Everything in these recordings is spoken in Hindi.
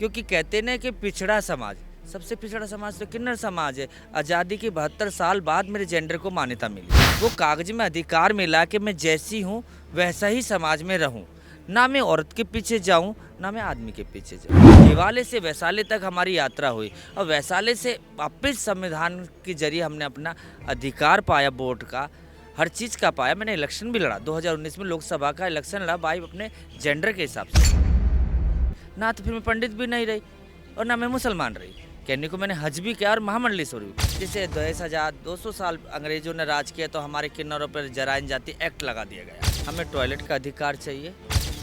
क्योंकि कहते ना कि पिछड़ा समाज, सबसे पिछड़ा समाज तो किन्नर समाज है। आज़ादी के 72 साल बाद मेरे जेंडर को मान्यता मिली। वो कागज में अधिकार मिला कि मैं जैसी हूँ वैसा ही समाज में रहूँ, ना मैं औरत के पीछे जाऊँ ना मैं आदमी के पीछे जाऊँ। देवालय से वैशाली तक हमारी यात्रा हुई और वैशाली से वापिस संविधान के जरिए हमने अपना अधिकार पाया, वोट का, हर चीज़ का पाया। मैंने इलेक्शन भी लड़ा, 2019 में लोकसभा का इलेक्शन लड़ा भाई अपने जेंडर के हिसाब से। ना तो फिर मैं पंडित भी नहीं रही और ना मैं मुसलमान रही। कहने को मैंने हज भी किया और महामंडलेश्वरी भी। जैसे देश आज़ाद 200 साल अंग्रेजों ने राज किया तो हमारे किन्नरों पर जराइन जाति एक्ट लगा दिया गया। हमें टॉयलेट का अधिकार चाहिए,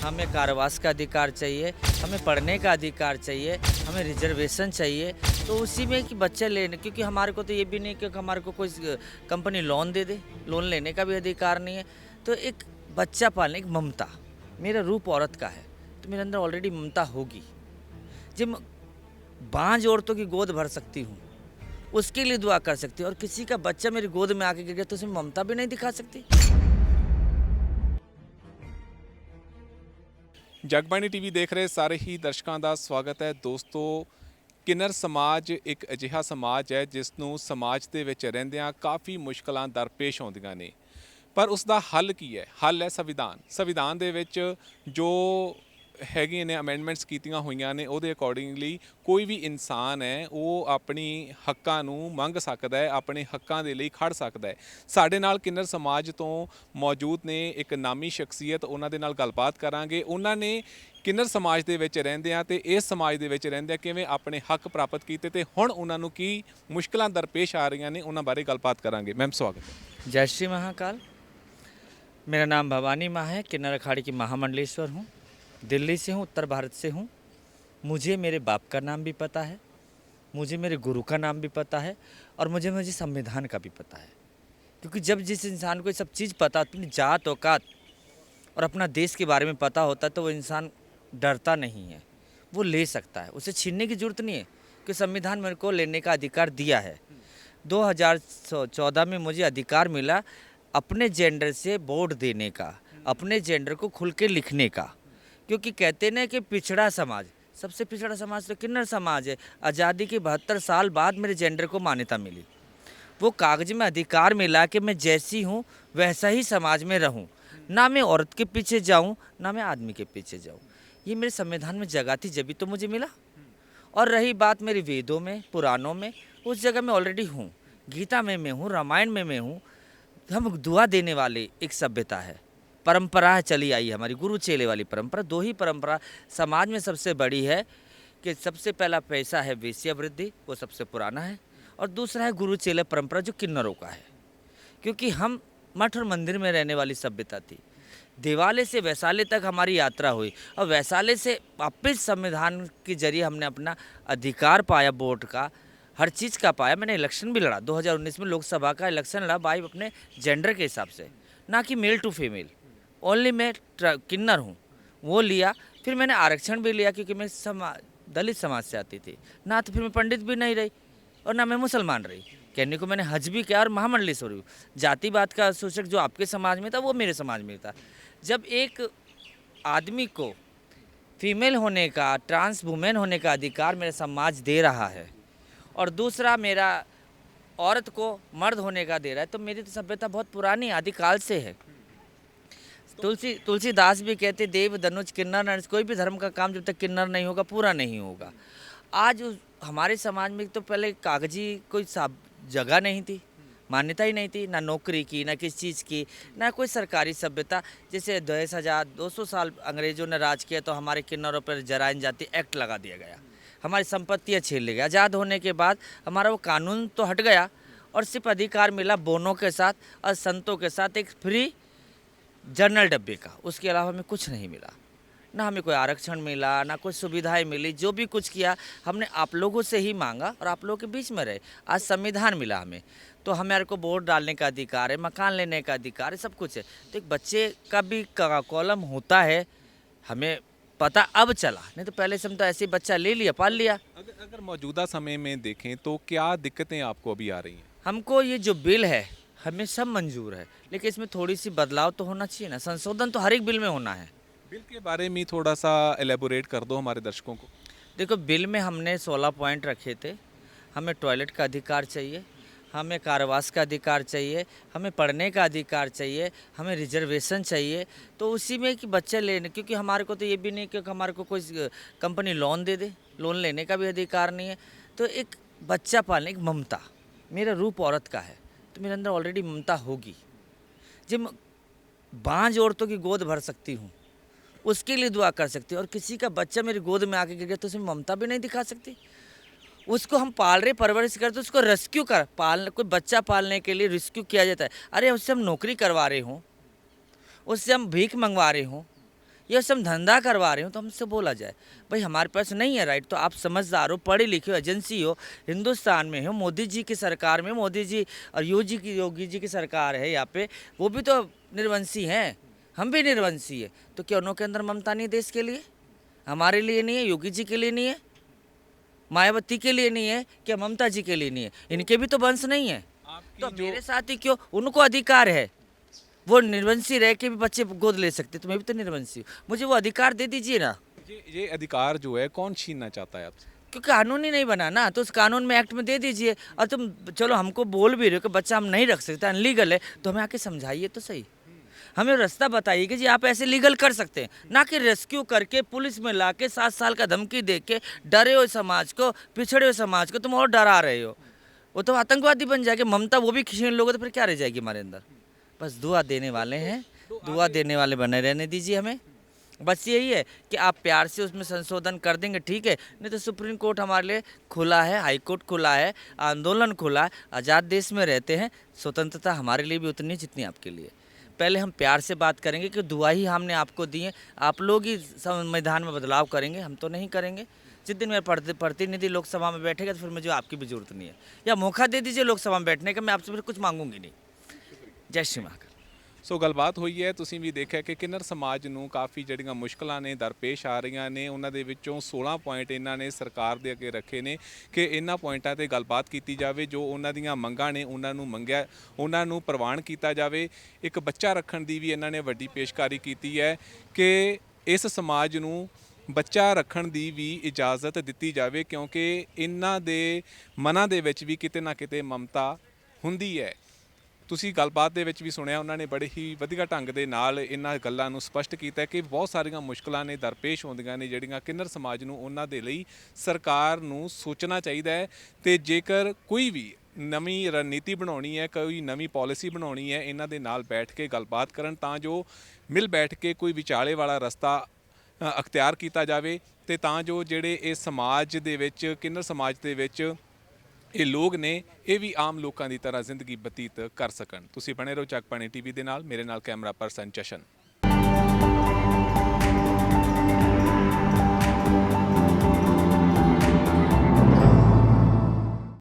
हमें कारावास का अधिकार चाहिए, हमें पढ़ने का अधिकार चाहिए, हमें रिजर्वेशन चाहिए। तो उसी में कि बच्चे लेने, क्योंकि हमारे को तो ये भी नहीं कि हमारे को कोई कंपनी लोन दे दे, लोन लेने का भी अधिकार नहीं है। तो एक बच्चा पालने, एक ममता, मेरा रूप औरत का है तो मेरे अंदर ऑलरेडी ममता होगी। जब बांझ औरतों की गोद भर सकती हूँ, उसके लिए दुआ कर सकती हूँ, और किसी का बच्चा मेरी गोद में आके गिर गया तो उसमें ममता भी नहीं दिखा सकती। ਜਗਬਾਣੀ ਟੀਵੀ ਦੇਖ ਰਹੇ ਸਾਰੇ ਹੀ ਦਰਸ਼ਕਾਂ ਦਾ ਸਵਾਗਤ ਹੈ। ਦੋਸਤੋ, ਕਿੰਨਰ ਸਮਾਜ ਇੱਕ ਅਜਿਹਾ ਸਮਾਜ ਹੈ ਜਿਸ ਨੂੰ ਸਮਾਜ ਦੇ ਵਿੱਚ ਰਹਿੰਦਿਆਂ ਕਾਫੀ ਮੁਸ਼ਕਲਾਂ ਦਰਪੇਸ਼ ਆਉਂਦੀਆਂ ਨੇ, ਪਰ ਉਸ ਦਾ ਹੱਲ ਕੀ ਹੈ? ਹੱਲ ਹੈ ਸੰਵਿਧਾਨ ਦੇ ਵਿੱਚ ਜੋ ਹੈਗੀਆਂ ਨੇ ਅਮੈਂਡਮੈਂਟਸ ਕੀਤੀਆਂ ਹੋਈਆਂ ਨੇ, ਉਹਦੇ ਅਕੋਰਡਿੰਗਲੀ ਕੋਈ ਵੀ ਇਨਸਾਨ ਹੈ ਉਹ ਆਪਣੀ ਹੱਕਾਂ ਨੂੰ ਮੰਗ ਸਕਦਾ ਹੈ, ਆਪਣੇ ਹੱਕਾਂ ਦੇ ਲਈ ਖੜ ਸਕਦਾ ਹੈ। ਸਾਡੇ ਨਾਲ ਕਿੰਨਰ ਸਮਾਜ ਤੋਂ ਮੌਜੂਦ ਨੇ ਇੱਕ ਨਾਮੀ ਸ਼ਖਸੀਅਤ, ਉਹਨਾਂ ਦੇ ਨਾਲ ਗੱਲਬਾਤ ਕਰਾਂਗੇ। ਉਹਨਾਂ ਨੇ ਕਿੰਨਰ ਸਮਾਜ ਦੇ ਵਿੱਚ ਰਹਿੰਦਿਆਂ ਤੇ ਇਸ ਸਮਾਜ ਦੇ ਵਿੱਚ ਰਹਿੰਦਿਆਂ ਕਿਵੇਂ ਆਪਣੇ ਹੱਕ ਪ੍ਰਾਪਤ ਕੀਤੇ ਤੇ ਹੁਣ ਉਹਨਾਂ ਨੂੰ ਕੀ ਮੁਸ਼ਕਲਾਂ ਦਰਪੇਸ਼ ਆ ਰਹੀਆਂ ਨੇ, ਉਹਨਾਂ ਬਾਰੇ ਗੱਲਬਾਤ ਕਰਾਂਗੇ। ਮੈਮ ਸਵਾਗਤ ਹੈ। जय श्री महाकाल। मेरा नाम भवानी माँ है, किन्नर अखाड़े की महामंडलेश्वर हूँ। दिल्ली से हूँ, उत्तर भारत से हूँ। मुझे मेरे बाप का नाम भी पता है, मुझे मेरे गुरु का नाम भी पता है, और मुझे संविधान का भी पता है। क्योंकि जब जिस इंसान को ये सब चीज़ पता, अपनी जात औकात और अपना देश के बारे में पता होता है तो वो इंसान डरता नहीं है, वो ले सकता है। उसे छीनने की जरूरत नहीं है कि संविधान मेरे को लेने का अधिकार दिया है। 2014 में मुझे अधिकार मिला अपने जेंडर से वोट देने का, अपने जेंडर को खुल के लिखने का। क्योंकि कहते ना कि पिछड़ा समाज, सबसे पिछड़ा समाज तो किन्नर समाज है। आज़ादी के 72 साल बाद मेरे जेंडर को मान्यता मिली। वो कागज में अधिकार मिला कि मैं जैसी हूँ वैसा ही समाज में रहूँ, ना मैं औरत के पीछे जाऊँ ना मैं आदमी के पीछे जाऊँ। ये मेरे संविधान में जगह थी, जब भी तो मुझे मिला। और रही बात मेरे वेदों में, पुराणों में, उस जगह में ऑलरेडी हूँ। गीता में मैं हूँ, रामायण में मैं हूँ। हम दुआ देने वाले एक सभ्यता है, परंपरा चली आई है हमारी, गुरु चेले वाली परंपरा। दो ही परंपरा समाज में सबसे बड़ी है कि सबसे पहला पैसा है वेश्यावृत्ति, वो सबसे पुराना है, और दूसरा है गुरु चेले परंपरा जो किन्नरों का है। क्योंकि हम मठ और मंदिर में रहने वाली सभ्यता थी। देवालय से वैशाली तक हमारी यात्रा हुई और वैशाली से वापिस संविधान के जरिए हमने अपना अधिकार पाया, वोट का, हर चीज़ का पाया। मैंने इलेक्शन भी लड़ा, 2019 में लोकसभा का इलेक्शन लड़ा भाई अपने जेंडर के हिसाब से, ना कि मेल टू फीमेल। ओनली मैं किन्नर हूँ, वो लिया। फिर मैंने आरक्षण भी लिया क्योंकि मैं दलित समाज से आती थी। ना तो फिर मैं पंडित भी नहीं रही और ना मैं मुसलमान रही। कहने को मैंने हज भी किया और महामंडलेश्वरी भी। जातिवाद का सूचक जो आपके समाज में था वो मेरे समाज में था। जब एक आदमी को फीमेल होने का, ट्रांस वुमेन होने का अधिकार मेरा समाज दे रहा है, और दूसरा मेरा औरत को मर्द होने का दे रहा है, तो मेरी तो सभ्यता बहुत पुरानी आदिकाल से है। तुलसीदास भी कहते देव धनुष किन्नर नर, कोई भी धर्म का काम जब तक किन्नर नहीं होगा पूरा नहीं होगा। आज हमारे समाज में तो पहले कागजी कोई जगह नहीं थी, मान्यता ही नहीं थी, ना नौकरी की, ना किसी चीज़ की, ना कोई सरकारी सभ्यता। जैसे देश आज़ाद 200 साल अंग्रेजों ने राज किया तो हमारे किन्नरों पर जराइन जाति एक्ट लगा दिया गया, हमारी संपत्तियाँ छीन ली गई। आज़ाद होने के बाद हमारा वो कानून तो हट गया और सिर्फ अधिकार मिला बोनों के साथ और संतों के साथ एक फ्री जनरल डब्बे का। उसके अलावा हमें कुछ नहीं मिला, ना हमें कोई आरक्षण मिला, ना कोई सुविधाएं मिली। जो भी कुछ किया हमने आप लोगों से ही मांगा और आप लोगों के बीच में रहे। आज संविधान मिला हमें, तो हमारे को वोट डालने का अधिकार है, मकान लेने का अधिकार है, सब कुछ है। तो एक बच्चे का भी कॉलम होता है, हमें पता अब चला, नहीं तो पहले से हम तो ऐसे ही बच्चा ले लिया, पाल लिया। अगर मौजूदा समय में देखें तो क्या दिक्कतें आपको अभी आ रही हैं? हमको ये जो बिल है हमें सब मंजूर है, लेकिन इसमें थोड़ी सी बदलाव तो होना चाहिए ना। संशोधन तो हर एक बिल में होना है। बिल के बारे में थोड़ा सा एलेबोरेट कर दो हमारे दर्शकों को। देखो बिल में हमने 16 पॉइंट रखे थे। हमें टॉयलेट का अधिकार चाहिए, हमें कारावास का अधिकार चाहिए, हमें पढ़ने का अधिकार चाहिए, हमें रिजर्वेशन चाहिए। तो उसी में कि बच्चे लेने, क्योंकि हमारे को तो ये भी नहीं कि हमारे को कोई कंपनी लोन दे दे, लोन लेने का भी अधिकार नहीं है। तो एक बच्चा पालने, एक ममता, मेरा रूप औरत का है तो मेरे अंदर ऑलरेडी ममता होगी। जब बांझ औरतों की गोद भर सकती हूँ, उसके लिए दुआ कर सकती हूँ, और किसी का बच्चा मेरी गोद में आके गिर गया तो उसमें ममता भी नहीं दिखा सकती। उसको हम पाल रहे, परवरिश करते, उसको रेस्क्यू कर पाल, कोई बच्चा पालने के लिए रेस्क्यू किया जाता है। अरे उससे हम नौकरी करवा रहे हों, उससे हम भीख मंगवा रहे हों, या उससे हम धंधा करवा रहे हो, तो हमसे बोला जाए भाई हमारे पास नहीं है राइट। तो आप समझदार हो, पढ़े लिखे हो, एजेंसी हो, हिंदुस्तान में हो, मोदी जी की सरकार में, मोदी जी और योगी जी की सरकार है यहाँ पे, वो भी तो निर्वंशी हैं, हम भी निर्वंशी है। तो क्या उनके अंदर ममता नहीं है देश के लिए? हमारे लिए नहीं है? योगी जी के लिए नहीं है? मायावती के लिए नहीं है? क्या ममता जी के लिए नहीं है? इनके भी तो वंश नहीं है। तो मेरे साथ ही क्यों? उनको अधिकार है, वो निर्वंशी रह के भी बच्चे गोद ले सकते, तो मैं भी तो निर्वंशी हूँ, मुझे वो अधिकार दे दीजिए ना। ये अधिकार जो है कौन छीनना चाहता है आपसे? क्योंकि कानून ही नहीं बना ना, तो उस कानून में, एक्ट में दे दीजिए। और तुम चलो हमको बोल भी रहे हो कि बच्चा हम नहीं रख सकते, अनलीगल है, तो हमें आके समझाइए तो सही, हमें रास्ता बताइए कि जी आप ऐसे लीगल कर सकते हैं, ना कि रेस्क्यू करके पुलिस में ला के 7 साल का धमकी दे के डरे हुए समाज को, पिछड़े हुए समाज को तुम और डरा रहे हो। वो तो आतंकवादी बन जाएगी, ममता वो भी खींच लोगे तो फिर क्या रह जाएगी हमारे अंदर? बस दुआ देने वाले हैं, दुआ देने वाले बने रहने दीजिए हमें। बस यही है कि आप प्यार से उसमें संशोधन कर देंगे ठीक है, नहीं तो सुप्रीम कोर्ट हमारे लिए खुला है, हाई कोर्ट खुला है, आंदोलन खुला है। आज़ाद देश में रहते हैं, स्वतंत्रता हमारे लिए भी उतनी जितनी आपके लिए। पहले हम प्यार से बात करेंगे कि दुआ ही हमने आपको दी है, आप लोग ही संविधान में बदलाव करेंगे, हम तो नहीं करेंगे। जिस दिन मेरा प्रतिनिधि लोकसभा में बैठेगा तो फिर मुझे आपकी भी जरूरत नहीं है, या मौका दे दीजिए लोकसभा में बैठने का, मैं आपसे फिर कुछ मांगूंगी नहीं। जय श्री महाकाल। ਸੋ ਗੱਲਬਾਤ ਹੋਈ ਹੈ, ਤੁਸੀਂ ਵੀ ਦੇਖਿਆ ਕਿ ਕਿੰਨਰ ਸਮਾਜ ਨੂੰ ਕਾਫੀ ਜਿਹੜੀਆਂ ਮੁਸ਼ਕਲਾਂ ਨੇ ਦਰਪੇਸ਼ ਆ ਰਹੀਆਂ ਨੇ। ਉਹਨਾਂ ਦੇ ਵਿੱਚੋਂ 16 ਪੁਆਇੰਟ ਇਹਨਾਂ ਨੇ ਸਰਕਾਰ ਦੇ ਅੱਗੇ ਰੱਖੇ ਨੇ ਕਿ ਇਹਨਾਂ ਪੁਆਇੰਟਾਂ ਤੇ ਗੱਲਬਾਤ ਕੀਤੀ ਜਾਵੇ, ਜੋ ਉਹਨਾਂ ਦੀਆਂ ਮੰਗਾਂ ਨੇ ਉਹਨਾਂ ਨੂੰ ਮੰਗਿਆ, ਉਹਨਾਂ ਨੂੰ ਪ੍ਰਵਾਨ ਕੀਤਾ ਜਾਵੇ। ਇੱਕ ਬੱਚਾ ਰੱਖਣ ਦੀ ਵੀ ਇਹਨਾਂ ਨੇ ਵੱਡੀ ਪੇਸ਼ਕਾਰੀ ਕੀਤੀ ਹੈ ਕਿ ਇਸ ਸਮਾਜ ਨੂੰ ਬੱਚਾ ਰੱਖਣ ਦੀ ਵੀ ਇਜਾਜ਼ਤ ਦਿੱਤੀ ਜਾਵੇ, ਕਿਉਂਕਿ ਇਹਨਾਂ ਦੇ ਮਨਾਂ ਦੇ ਵਿੱਚ ਵੀ ਕਿਤੇ ਨਾ ਕਿਤੇ ਮਮਤਾ ਹੁੰਦੀ ਹੈ। ਤੁਸੀਂ ਗੱਲਬਾਤ ਦੇ ਵਿੱਚ ਵੀ ਸੁਣਿਆ, ਉਹਨਾਂ ਨੇ ਬੜੇ ਹੀ ਵਧੀਆ ਢੰਗ ਦੇ ਨਾਲ ਇਹਨਾਂ ਗੱਲਾਂ ਨੂੰ ਸਪਸ਼ਟ ਕੀਤਾ ਕਿ ਬਹੁਤ ਸਾਰੀਆਂ ਮੁਸ਼ਕਲਾਂ ਨੇ ਦਰਪੇਸ਼ ਹੁੰਦੀਆਂ ਨੇ ਜਿਹੜੀਆਂ ਕਿੰਨਰ ਸਮਾਜ ਨੂੰ, ਉਹਨਾਂ ਦੇ ਲਈ ਸਰਕਾਰ ਨੂੰ ਸੋਚਣਾ ਚਾਹੀਦਾ ਹੈ। ਤੇ ਜੇਕਰ ਕੋਈ ਵੀ ਨਵੀਂ ਰਣਨੀਤੀ ਬਣਾਉਣੀ ਹੈ, ਕੋਈ ਨਵੀਂ ਪਾਲਿਸੀ ਬਣਾਉਣੀ ਹੈ, ਇਹਨਾਂ ਦੇ ਨਾਲ ਬੈਠ ਕੇ ਗੱਲਬਾਤ ਕਰਨ ਤਾਂ ਜੋ ਮਿਲ ਬੈਠ ਕੇ ਕੋਈ ਵਿਚਾਲੇ ਵਾਲਾ ਰਸਤਾ ਅਖਤਿਆਰ ਕੀਤਾ ਜਾਵੇ, ਤੇ ਤਾਂ ਜੋ ਜਿਹੜੇ ਇਹ ਸਮਾਜ ਦੇ ਵਿੱਚ, ਕਿੰਨਰ ਸਮਾਜ ਦੇ ਵਿੱਚ ਇਹ ਲੋਕ ਨੇ, ਇਹ ਵੀ ਆਮ ਲੋਕਾਂ ਦੀ ਤਰ੍ਹਾਂ ਜ਼ਿੰਦਗੀ ਬਤੀਤ ਕਰ ਸਕਣ। ਤੁਸੀਂ ਬਣੇ ਰਹੋ ਜਗਬਾਣੀ ਟੀਵੀ ਦੇ ਨਾਲ। ਮੇਰੇ ਨਾਲ ਕੈਮਰਾ ਪਰਸਨ ਜਸ਼ਨ।